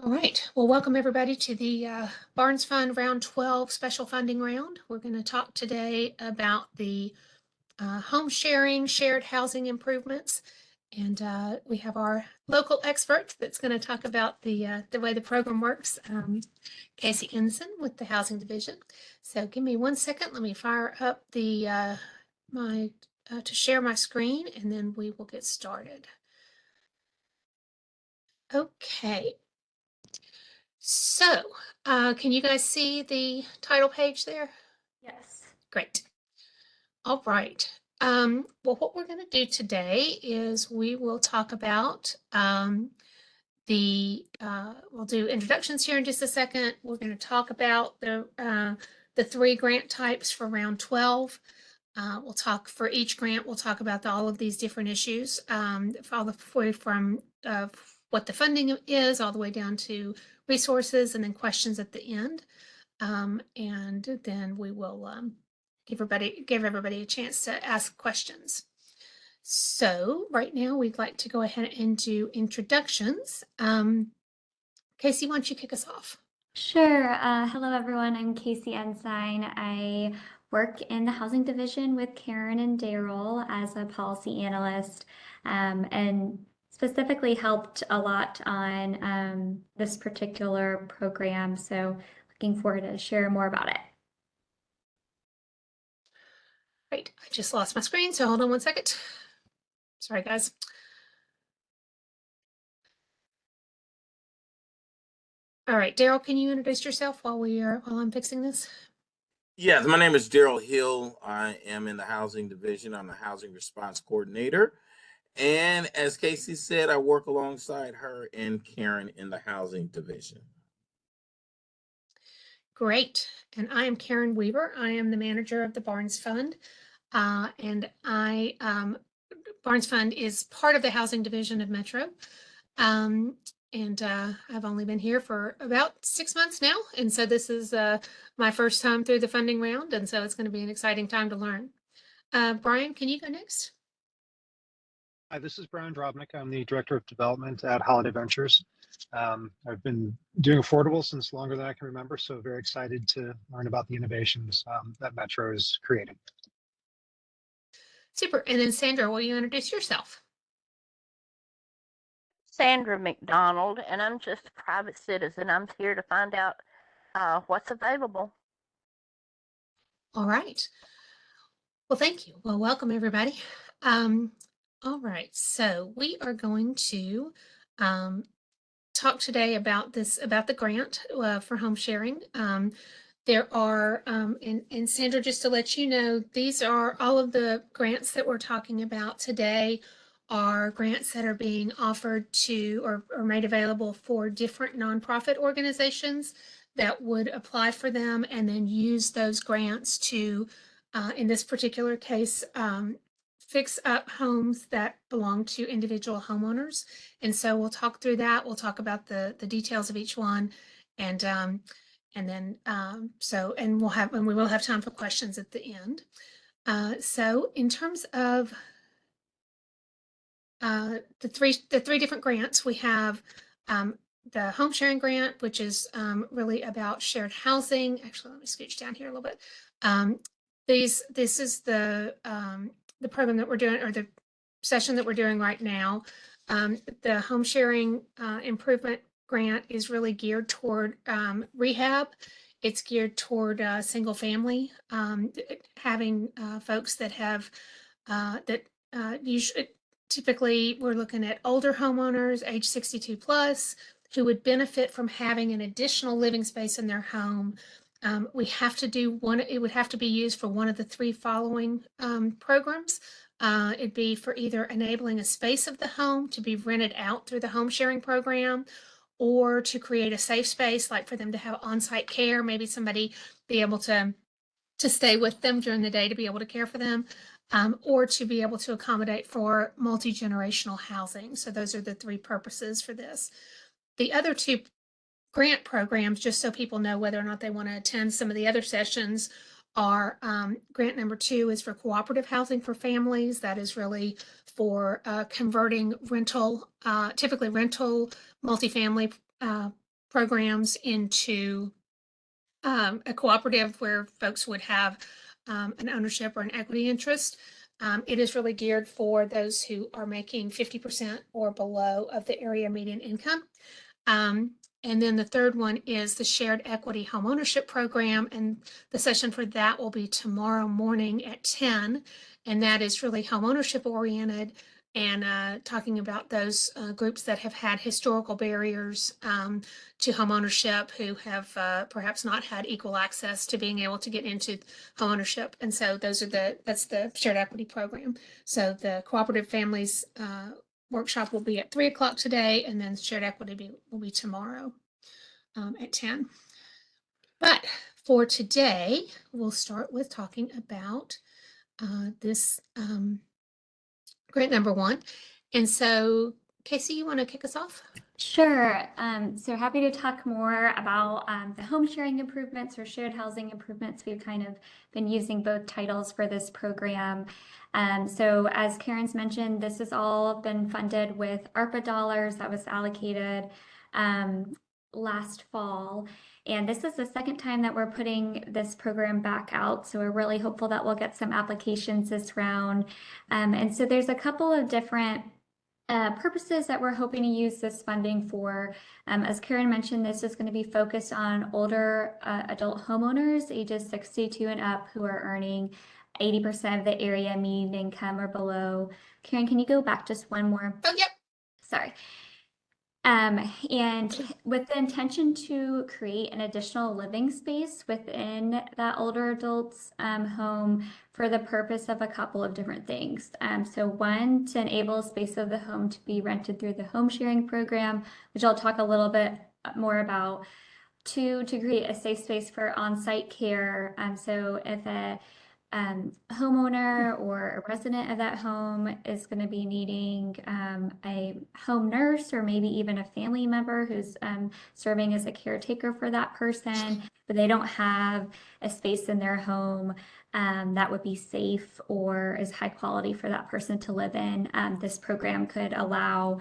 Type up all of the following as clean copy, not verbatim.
All right. Well, welcome everybody to the Barnes Fund Round 12 Special Funding Round. We're going to talk today about the home sharing, shared housing improvements. And we have our local expert that's going to talk about the way the program works, Casey Ensign with the Housing Division. So give me 1 second. Let me fire up the to share my screen, and then we will get started. Okay. So, can you guys see the title page there? Yes. Great. All right. Well, what we're going to do today is we will talk about we'll do introductions here in just a second. We're going to talk about the 3 grant types for round 12. We'll talk for each grant. We'll talk about all of these different issues, from what the funding is all the way down to resources and then questions at the end. And then we will give everybody a chance to ask questions. So right now we'd like to go ahead and do introductions. Casey, why don't you kick us off? Sure. Hello, everyone. I'm Casey Ensign. I work in the housing division with Karen and Daryl as a policy analyst, and specifically helped a lot on this particular program. So looking forward to share more about it. Great. I just lost my screen, so hold on 1 second. Sorry, guys. All right, Daryl, can you introduce yourself while I'm fixing this? Yes, my name is Daryl Hill. I am in the housing division. I'm the housing response coordinator. And as Casey said, I work alongside her and Karen in the housing division. Great. And I am Karen Weaver. I am the manager of the Barnes Fund. And Barnes Fund is part of the housing division of Metro. And I've only been here for about 6 months now. And so this is my first time through the funding round. And so it's going to be an exciting time to learn. Brian, can you go next? Hi, this is Brian Drobnik. I'm the Director of Development at Holiday Ventures. I've been doing affordable since longer than I can remember, so very excited to learn about the innovations that Metro is creating. Super. And then Sandra, will you introduce yourself? Sandra McDonald, and I'm just a private citizen. I'm here to find out what's available. All right. Well, thank you. Well, welcome everybody. All right, so we are going to talk today about the grant for home sharing. There are, and Sandra, just to let you know, these are all of the grants that we're talking about today are grants that are being offered to or made available for different nonprofit organizations that would apply for them and then use those grants to, in this particular case, fix up homes that belong to individual homeowners. And so we'll talk through that. We'll talk about the details of each one, and then we will have time for questions at the end. So in terms of the three different grants, we have the home sharing grant, which is really about shared housing. Actually, let me scooch down here a little bit. This is the program that we're doing, or the session that we're doing right now. The home sharing improvement grant is really geared toward rehab. It's geared toward single family, having folks that have usually, typically we're looking at older homeowners, age 62 plus, who would benefit from having an additional living space in their home. We have to do one, it would have to be used for one of the 3 following programs. It'd be for either enabling a space of the home to be rented out through the home sharing program, or to create a safe space, like for them to have on-site care, maybe somebody be able to stay with them during the day to be able to care for them, or to be able to accommodate for multi-generational housing. So those are the 3 purposes for this. The other 2 grant programs, just so people know whether or not they want to attend some of the other sessions, are grant number 2 is for cooperative housing for families. That is really for converting rental, typically rental multifamily programs into a cooperative where folks would have an ownership or an equity interest. It is really geared for those who are making 50% or below of the area median income. And then the third one is the Shared Equity Homeownership Program, and the session for that will be tomorrow morning at 10, and that is really homeownership oriented and talking about those groups that have had historical barriers to homeownership, who have perhaps not had equal access to being able to get into homeownership. And so that's the Shared Equity Program. So the Cooperative Families workshop will be at 3 o'clock today, and then shared equity will be tomorrow at 10. But for today, we'll start with talking about this grant number 1. And so, Casey, you want to kick us off? Sure. So happy to talk more about the home sharing improvements or shared housing improvements. We've kind of been using both titles for this program. So as Karen's mentioned, this has all been funded with ARPA dollars that was allocated last fall. And this is the second time that we're putting this program back out. So we're really hopeful that we'll get some applications this round. And so there's a couple of different purposes that we're hoping to use this funding for. As Karen mentioned, this is going to be focused on older adult homeowners ages 62 and up who are earning 80% of the area median income or below. Karen, can you go back just one more? Oh, yep. Sorry. And with the intention to create an additional living space within that older adult's home for the purpose of a couple of different things. So one, to enable a space of the home to be rented through the home sharing program, which I'll talk a little bit more about. Two, to create a safe space for on-site care. So if a homeowner or a resident of that home is going to be needing a home nurse or maybe even a family member who's serving as a caretaker for that person, but they don't have a space in their home that would be safe or is high quality for that person to live in, this program could allow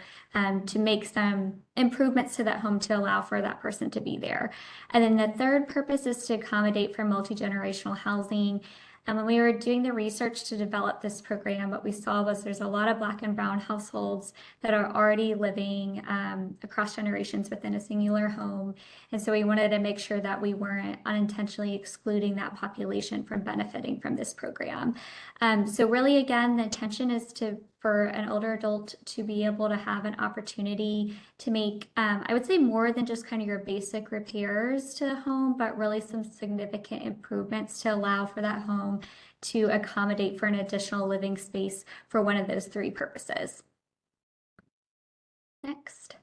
to make some improvements to that home to allow for that person to be there. And then the third purpose is to accommodate for multi-generational housing. And when we were doing the research to develop this program, what we saw was there's a lot of Black and brown households that are already living across generations within a singular home. And so we wanted to make sure that we weren't unintentionally excluding that population from benefiting from this program. So really, again, the intention is for an older adult to be able to have an opportunity to make, I would say, more than just kind of your basic repairs to the home, but really some significant improvements to allow for that home to accommodate for an additional living space for one of those three purposes. Next.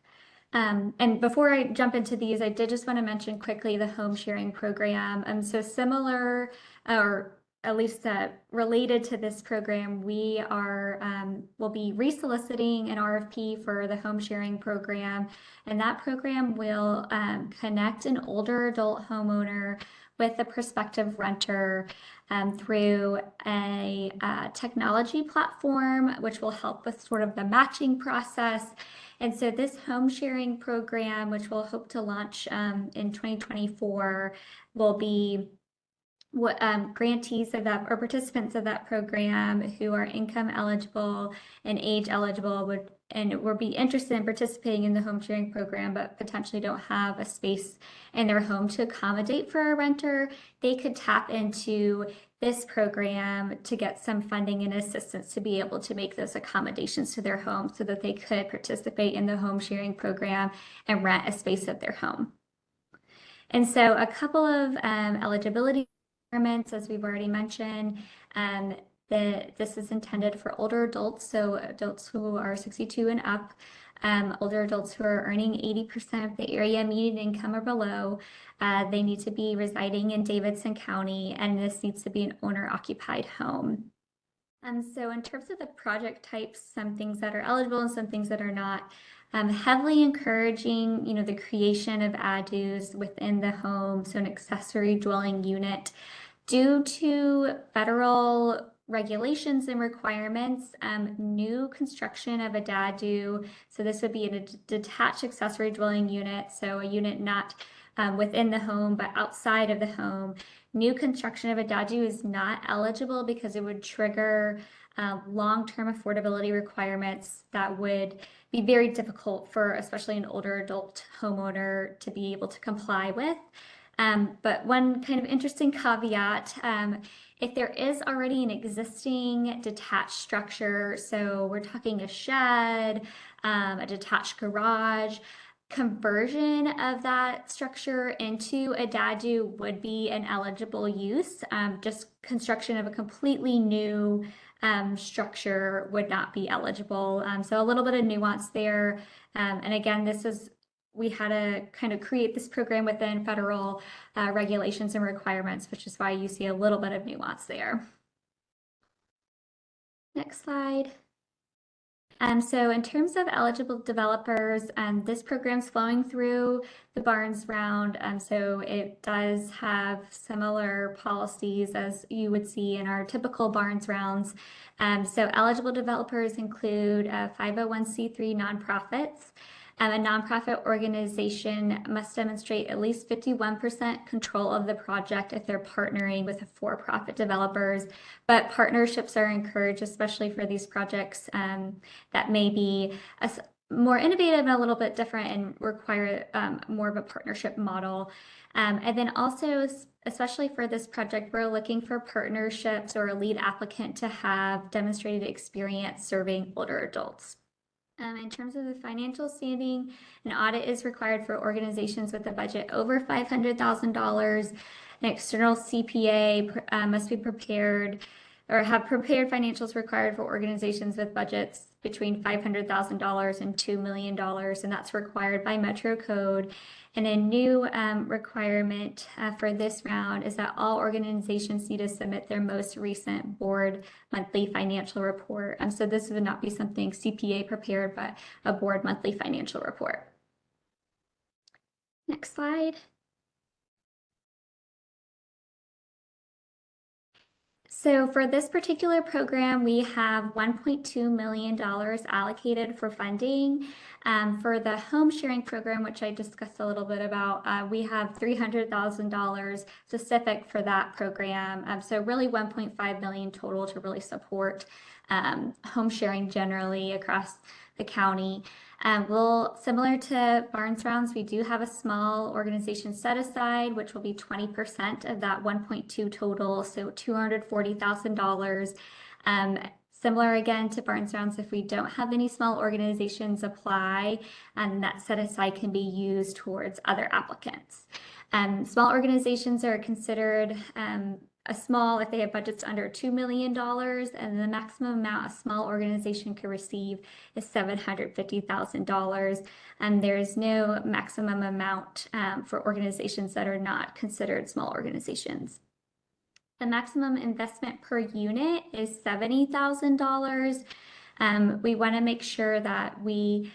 And before I jump into these, I did just want to mention quickly the home sharing program. So similar, or at least related to this program, we will be resoliciting an RFP for the home sharing program, and that program will connect an older adult homeowner with a prospective renter through a technology platform, which will help with sort of the matching process. And so this home sharing program, which we'll hope to launch in 2024, will be grantees of that or participants of that program who are income eligible and age eligible will be interested in participating in the home sharing program, but potentially don't have a space in their home to accommodate for a renter. They could tap into this program to get some funding and assistance to be able to make those accommodations to their home so that they could participate in the home sharing program and rent a space of their home. And so a couple of eligibility requirements, as we've already mentioned, this is intended for older adults, so adults who are 62 and up, older adults who are earning 80% of the area median income or below. They need to be residing in Davidson County, and this needs to be an owner-occupied home. So in terms of the project types, some things that are eligible and some things that are not, heavily encouraging, the creation of ADUs within the home, so an accessory dwelling unit. Due to federal regulations and requirements, new construction of a DADU. So this would be in a detached accessory dwelling unit. So a unit not within the home, but outside of the home. New construction of a DADU is not eligible because it would trigger long-term affordability requirements that would be very difficult for especially an older adult homeowner to be able to comply with. But one kind of interesting caveat, if there is already an existing detached structure, so we're talking a shed, a detached garage, conversion of that structure into a DADU would be an eligible use. Just construction of a completely new structure would not be eligible. So a little bit of nuance there. And again, we had to kind of create this program within federal regulations and requirements, which is why you see a little bit of nuance there. Next slide. So in terms of eligible developers, this program's flowing through the Barnes round. So it does have similar policies as you would see in our typical Barnes rounds. So eligible developers include 501c3 nonprofits. A nonprofit organization must demonstrate at least 51% control of the project if they're partnering with for-profit developers. But partnerships are encouraged, especially for these projects that may be more innovative and a little bit different and require more of a partnership model. And then also, especially for this project, we're looking for partnerships or a lead applicant to have demonstrated experience serving older adults. In terms of the financial standing, an audit is required for organizations with a budget over $500,000. An external CPA must be prepared or have prepared financials required for organizations with budgets between $500,000 and $2 million, and that's required by Metro Code. And a new requirement for this round is that all organizations need to submit their most recent board monthly financial report. So this would not be something CPA prepared, but a board monthly financial report. Next slide. So for this particular program, we have $1.2 million allocated for funding. For the home sharing program, which I discussed a little bit about, we have $300,000 specific for that program. So really 1.5 million total to really support home sharing generally across the county. Similar to Barnes Rounds, we do have a small organization set aside, which will be 20% of that 1.2 total, so $240,000. Similar again to Barnes Rounds, if we don't have any small organizations apply, that set aside can be used towards other applicants. Small organizations are considered small if they have budgets under $2 million, and the maximum amount a small organization could receive is $750,000. And there is no maximum amount for organizations that are not considered small organizations. The maximum investment per unit is $70,000. We want to make sure that we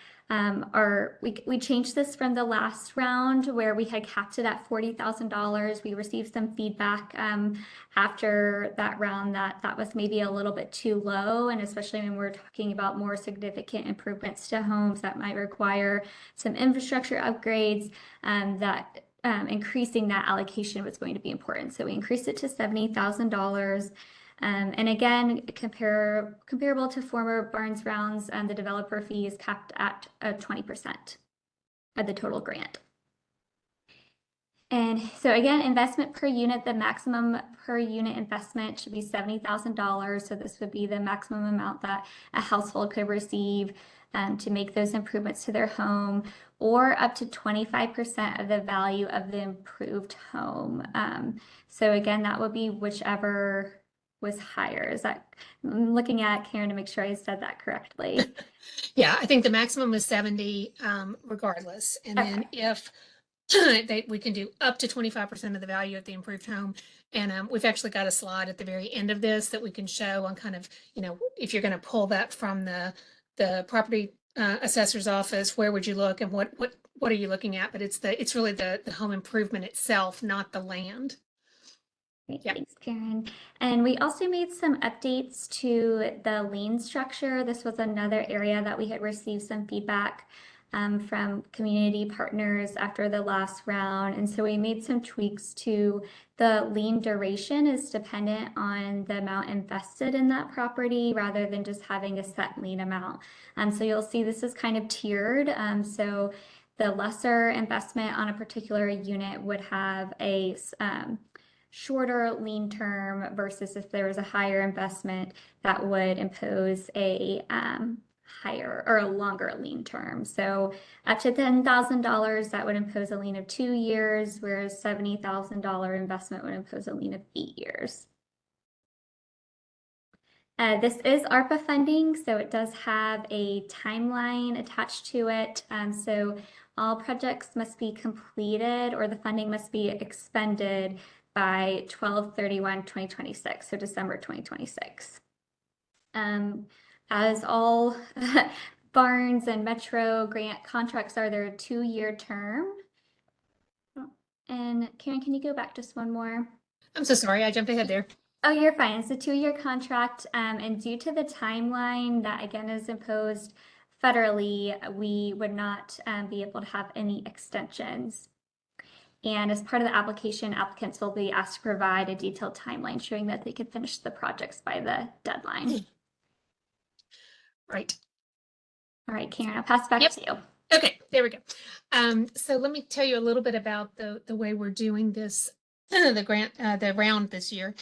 changed this from the last round where we had capped it at $40,000. We received some feedback after that round that was maybe a little bit too low, and especially when we're talking about more significant improvements to homes that might require some infrastructure upgrades, that increasing that allocation was going to be important. So we increased it to $70,000. And again, comparable to former Barnes rounds, the developer fee is capped at 20% of the total grant. And so again, investment per unit, the maximum per unit investment should be $70,000. So this would be the maximum amount that a household could receive to make those improvements to their home, or up to 25% of the value of the improved home. So again, that would be whichever was higher. Is that, I'm looking at Karen to make sure I said that correctly. Yeah, I think the maximum was 70 regardless. And then if we can do up to 25% of the value of the improved home. And we've actually got a slide at the very end of this that we can show on kind of, if you're going to pull that from the property assessor's office, where would you look and what are you looking at? But it's really the home improvement itself, not the land. Great, Yeah. thanks, Karen. And we also made some updates to the lien structure. This was another area that we had received some feedback from community partners after the last round. And so we made some tweaks to the lien duration is dependent on the amount invested in that property rather than just having a set lien amount. So you'll see this is kind of tiered. So the lesser investment on a particular unit would have a shorter lien term versus if there was a higher investment that would impose a higher or a longer lien term. So up to $10,000, that would impose a lien of 2 years, whereas $70,000 investment would impose a lien of 8 years. This is ARPA funding, so it does have a timeline attached to it. So all projects must be completed or the funding must be expended by 12/31/2026, so December 2026. As all Barnes and Metro grant contracts are, they're a 2-year term. And Karen, can you go back just one more? I'm so sorry, I jumped ahead there. Oh, you're fine. It's a 2-year contract, and due to the timeline that again is imposed federally, we would not be able to have any extensions. And as part of the application, applicants will be asked to provide a detailed timeline showing that they could finish the projects by the deadline. Right. All right, Karen, I'll pass back Yep. to you. Okay, there we go. So let me tell you a little bit about the way we're doing this, the round this year.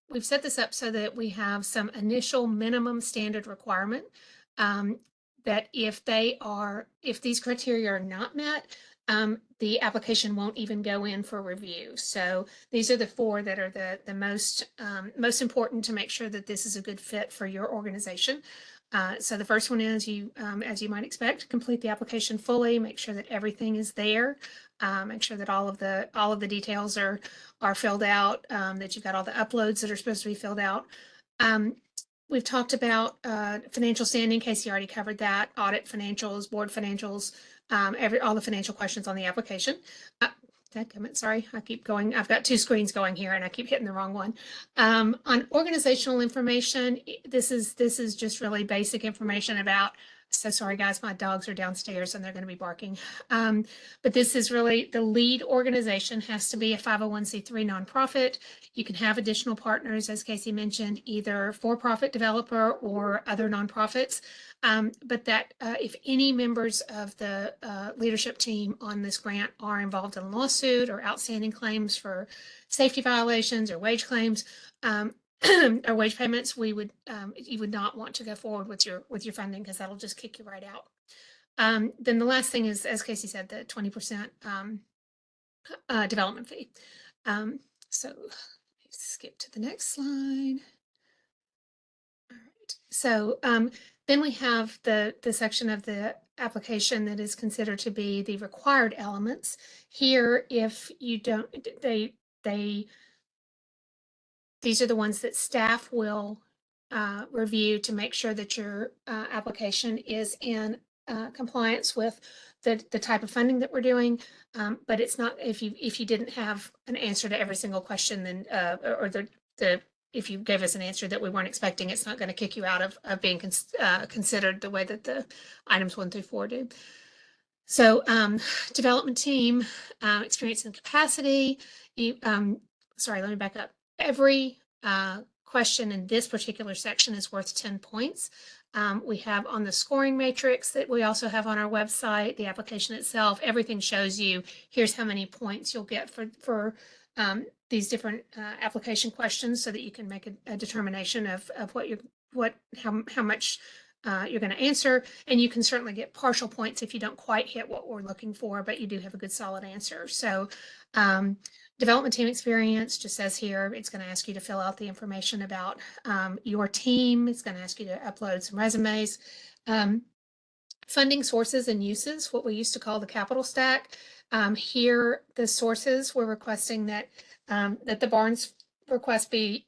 We've set this up so that we have some initial minimum standard requirement that if these criteria are not met, the application won't even go in for review. So these are the 4 that are the most important to make sure that this is a good fit for your organization. So the first one is as you might expect, complete the application fully, make sure that everything is there, make sure that all of the details are filled out, that you've got all the uploads that are supposed to be filled out. We've talked about financial standing. Casey already covered that. Audit financials, board financials, all the financial questions on the application. Sorry, I keep going. I've got 2 screens going here and I keep hitting the wrong one. On organizational information, this is just really basic information about, so sorry guys, my dogs are downstairs and they're going to be barking. But this is really, the lead organization has to be a 501c3 nonprofit. You can have additional partners, as Casey mentioned, either for-profit developer or other nonprofits. But that if any members of the leadership team on this grant are involved in a lawsuit or outstanding claims for safety violations or wage claims or wage payments, you would not want to go forward with your funding because that'll just kick you right out. Then the last thing is, as Casey said, the 20% development fee. So let's skip to the next slide. All right. So then we have the section of the application that is considered to be the required elements. Here, if you don't, these are the ones that staff will review to make sure that your application is in compliance with the type of funding that we're doing. But it's not, if you didn't have an answer to every single question, then or if you gave us an answer that we weren't expecting, it's not going to kick you out of being considered the way that the items 1 through 4 do. So development team, experience and capacity. Sorry, let me back up. Every question in this particular section is worth 10 points. We have on the scoring matrix that we also have on our website, the application itself, everything shows you, here's how many points you'll get for these different application questions so that you can make a determination of how much you're going to answer. And you can certainly get partial points if you don't quite hit what we're looking for, but you do have a good solid answer. So development team experience just says here, it's going to ask you to fill out the information about your team. It's going to ask you to upload some resumes. Funding sources and uses, what we used to call the capital stack. Here, the sources, we're requesting that the Barnes request be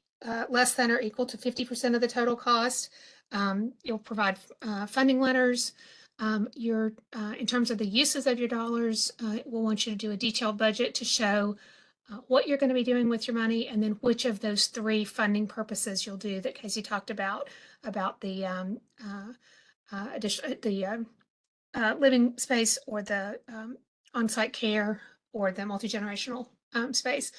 less than or equal to 50% of the total cost. You'll provide funding letters. In terms of the uses of your dollars, we'll want you to do a detailed budget to show what you're going to be doing with your money, and then which of those 3 funding purposes you'll do that Casey talked about the addition, the living space, or the on-site care, or the multi-generational space.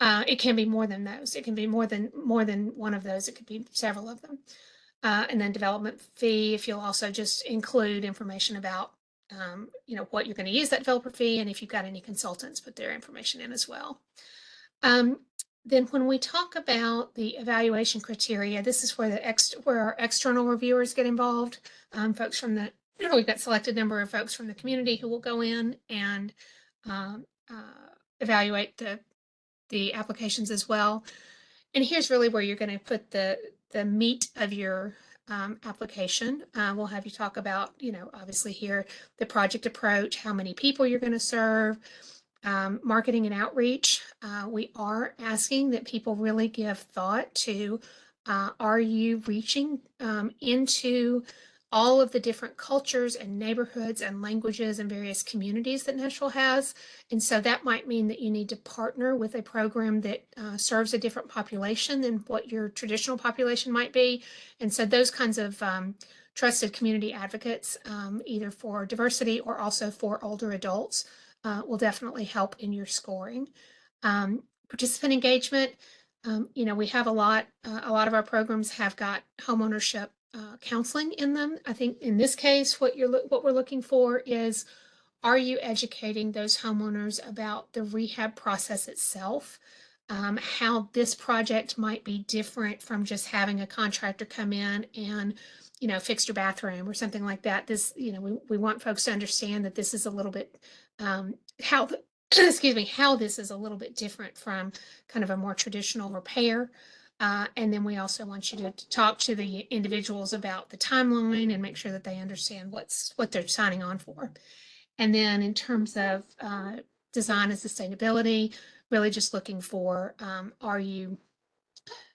It can be more than those. It can be more than one of those. It could be several of them. And then development fee, if you'll also just include information about what you're going to use that developer fee, and if you've got any consultants, put their information in as well. Then when we talk about the evaluation criteria, this is where where our external reviewers get involved. Folks from the we've got selected number of folks from the community who will go in and evaluate the applications as well. And here's really where you're going to put the meat of your application. We'll have you talk about, obviously here, the project approach, how many people you're going to serve, marketing and outreach. We are asking that people really give thought to, are you reaching into all of the different cultures and neighborhoods and languages and various communities that Nashville has? And so that might mean that you need to partner with a program that serves a different population than what your traditional population might be. And so those kinds of trusted community advocates, either for diversity or also for older adults, will definitely help in your scoring. Participant engagement, we have a lot of our programs have got homeownership counseling in them. I think in this case, what we're looking for is, are you educating those homeowners about the rehab process itself? How this project might be different from just having a contractor come in and, fix your bathroom or something like that. This, we want folks to understand that this is a little bit, how this is a little bit different from kind of a more traditional repair. And then we also want you to talk to the individuals about the timeline and make sure that they understand what they're signing on for. And then in terms of design and sustainability, really just looking for,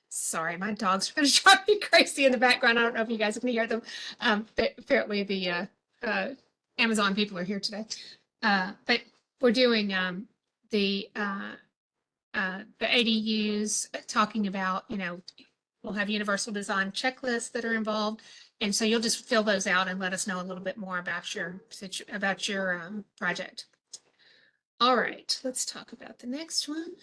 sorry, my dogs are going to drive me crazy in the background. I don't know if you guys can hear them. But apparently the Amazon people are here today. But we're doing the ADUs, talking about, we'll have universal design checklists that are involved. And so you'll just fill those out and let us know a little bit more about your project. All right, let's talk about the next one.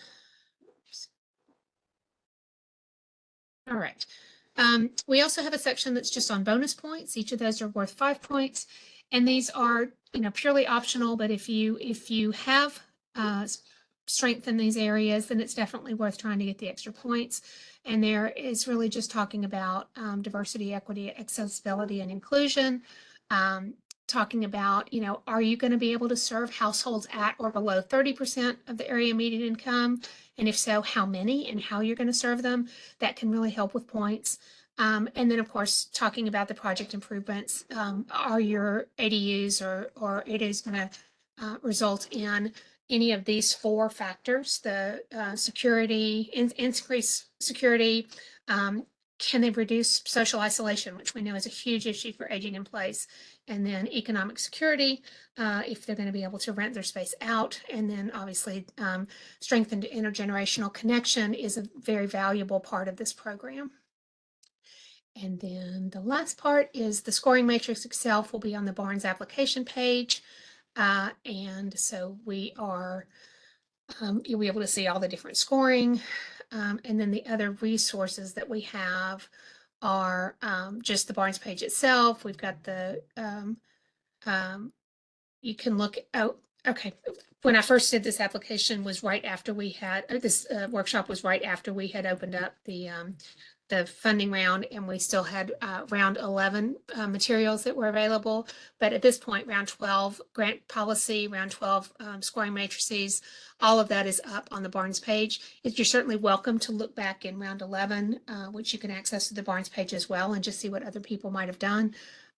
All right. We also have a section that's just on bonus points. Each of those are worth 5 points. And these are, purely optional, but if you have strength in these areas, then it's definitely worth trying to get the extra points. And there is really just talking about diversity, equity, accessibility, and inclusion. Talking about, are you going to be able to serve households at or below 30% of the area median income? And if so, how many and how you're going to serve them? That can really help with points. And then, of course, talking about the project improvements. Are your ADUs or ADUs going to result in any of these 4 factors? The security, increased security. Can they reduce social isolation, which we know is a huge issue for aging in place? And then economic security, if they're going to be able to rent their space out. And then obviously strengthened intergenerational connection is a very valuable part of this program. And then the last part is the scoring matrix itself will be on the Barnes application page. And so we are, you'll be able to see all the different scoring. And then the other resources that we have are just the Barnes page itself. We've got the, you can look out. Okay. When I first did this application was right after we had, this workshop was right after we had opened up the funding round, and we still had round 11 materials that were available. But at this point, round 12 grant policy, round 12 scoring matrices, all of that is up on the Barnes page. You're certainly welcome to look back in round 11, which you can access to the Barnes page as well, and just see what other people might have done.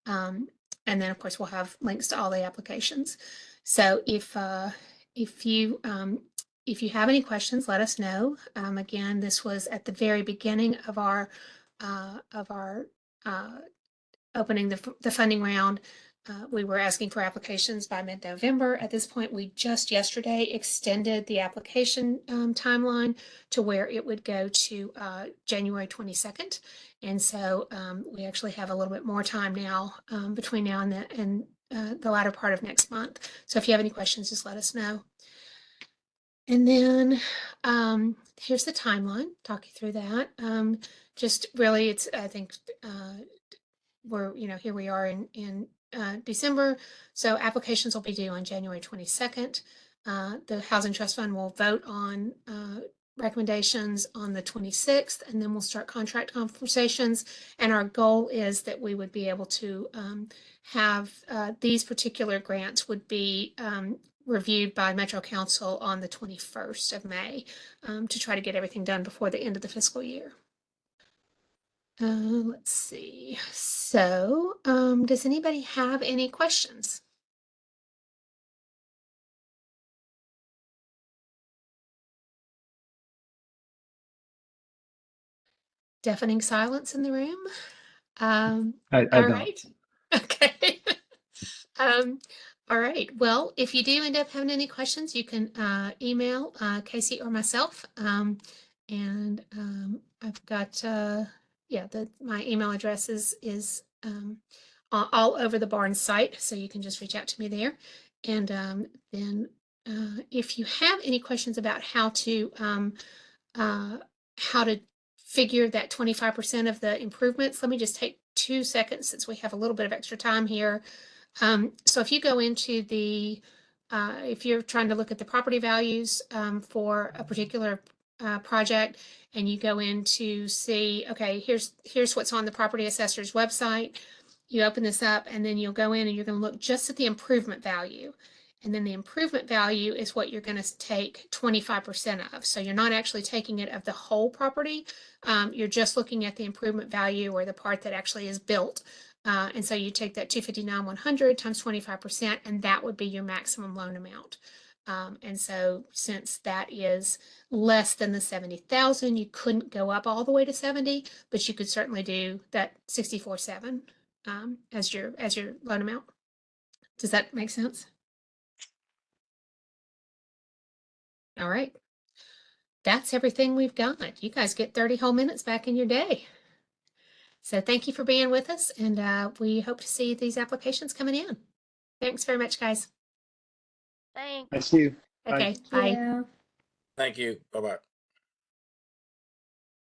And then, of course, we'll have links to all the applications. So if you have any questions, let us know. Again, this was at the very beginning of our opening the funding round. we were asking for applications by mid-November. At this point, we just yesterday extended the application timeline to where it would go to January 22nd. And so we actually have a little bit more time now between now and the latter part of next month. So if you have any questions, just let us know. And then here's the timeline, talk you through that. Just really, it's, I think, we're, here we are in December. So applications will be due on January 22nd. The Housing Trust Fund will vote on recommendations on the 26th, and then we'll start contract conversations. And our goal is that we would be able to have these particular grants would be reviewed by Metro Council on the 21st of May to try to get everything done before the end of the fiscal year. Let's see. So, does anybody have any questions? Deafening silence in the room. I All don't. right. Okay. All right. Well, if you do end up having any questions, you can email Casey or myself. And I've got my email address is all over the Barnes site, so you can just reach out to me there. And then if you have any questions about how to figure that 25% of the improvements, let me just take 2 seconds since we have a little bit of extra time here. So if you go into the, if you're trying to look at the property values for a particular project, and you go in to see, okay, here's what's on the property assessor's website. You open this up, and then you'll go in and you're going to look just at the improvement value. And then the improvement value is what you're going to take 25% of. So you're not actually taking it of the whole property. You're just looking at the improvement value, or the part that actually is built. And so you take that 259,100 times 25%, and that would be your maximum loan amount. And so since that is less than the 70,000, you couldn't go up all the way to 70, but you could certainly do that 64.7 as your loan amount. Does that make sense? All right. That's everything we've got. You guys get 30 whole minutes back in your day. So thank you for being with us, and we hope to see these applications coming in. Thanks very much, guys. Thanks. I see you. Bye. Okay, bye. Yeah. Thank you. Bye-bye.